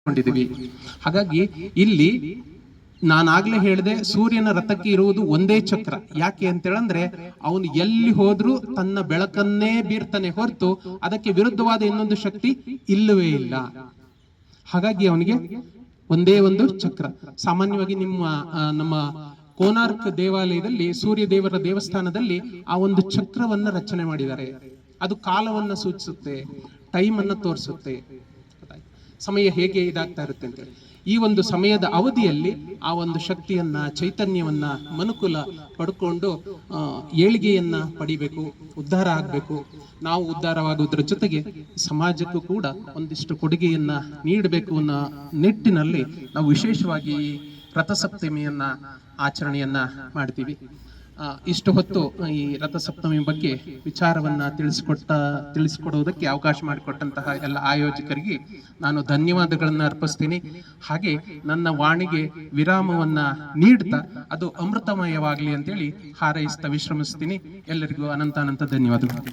ಕೊಂಡಿದ್ದೀವಿ. ಹಾಗಾಗಿ ಇಲ್ಲಿ ನಾನಾಗ್ಲೇ ಹೇಳಿದೆ, ಸೂರ್ಯನ ರಥಕ್ಕೆ ಇರುವುದು ಒಂದೇ ಚಕ್ರ. ಯಾಕೆ ಅಂತ ಹೇಳಂದ್ರೆ ಅವನು ಎಲ್ಲಿ ಹೋದ್ರೂ ತನ್ನ ಬೆಳಕನ್ನೇ ಬೀರ್ತಾನೆ ಹೊರತು ಅದಕ್ಕೆ ವಿರುದ್ಧವಾದ ಇನ್ನೊಂದು ಶಕ್ತಿ ಇಲ್ಲವೇ ಇಲ್ಲ. ಹಾಗಾಗಿ ಅವನಿಗೆ ಒಂದೇ ಒಂದು ಚಕ್ರ. ಸಾಮಾನ್ಯವಾಗಿ ನಮ್ಮ ಕೋನಾರ್ಕ್ ದೇವಾಲಯದಲ್ಲಿ ಸೂರ್ಯ ದೇವರ ದೇವಸ್ಥಾನದಲ್ಲಿ ಆ ಒಂದು ಚಕ್ರವನ್ನ ರಚನೆ ಮಾಡಿದ್ದಾರೆ. ಅದು ಕಾಲವನ್ನ ಸೂಚಿಸುತ್ತೆ, ಟೈಮ್ ಅನ್ನ ತೋರಿಸುತ್ತೆ, ಸಮಯ ಹೇಗೆ ಇದಾಗ್ತಾ ಇರುತ್ತೆ ಅಂತೇಳಿ. ಈ ಒಂದು ಸಮಯದ ಅವಧಿಯಲ್ಲಿ ಆ ಒಂದು ಶಕ್ತಿಯನ್ನ, ಚೈತನ್ಯವನ್ನ ಮನುಕುಲ ಪಡ್ಕೊಂಡು ಏಳಿಗೆಯನ್ನ ಪಡಿಬೇಕು, ಉದ್ಧಾರ ಆಗ್ಬೇಕು. ನಾವು ಉದ್ಧಾರವಾಗುವುದರ ಜೊತೆಗೆ ಸಮಾಜಕ್ಕೂ ಕೂಡ ಒಂದಿಷ್ಟು ಕೊಡುಗೆಯನ್ನ ನೀಡಬೇಕು ಅನ್ನೋ ನಿಟ್ಟಿನಲ್ಲಿ ನಾವು ವಿಶೇಷವಾಗಿ ರಥಸಪ್ತಮಿಯನ್ನ ಆಚರಣೆಯನ್ನ ಮಾಡ್ತೀವಿ. ಇಷ್ಟು ಹೊತ್ತು ಈ ರಥಸಪ್ತಮಿ ಬಗ್ಗೆ ವಿಚಾರವನ್ನ ತಿಳಿಸಿಕೊಡುವುದಕ್ಕೆ ಅವಕಾಶ ಮಾಡಿಕೊಟ್ಟಂತಹ ಎಲ್ಲ ಆಯೋಜಕರಿಗೆ ನಾನು ಧನ್ಯವಾದಗಳನ್ನ ಅರ್ಪಿಸ್ತೀನಿ. ಹಾಗೆ ನನ್ನ ವಾಣಿಗೆ ವಿರಾಮವನ್ನ ನೀಡ್ತಾ ಅದು ಅಮೃತಮಯವಾಗಲಿ ಅಂತೇಳಿ ಹಾರೈಸ್ತಾ ವಿಶ್ರಮಿಸ್ತೀನಿ. ಎಲ್ಲರಿಗೂ ಅನಂತ ಧನ್ಯವಾದಗಳು.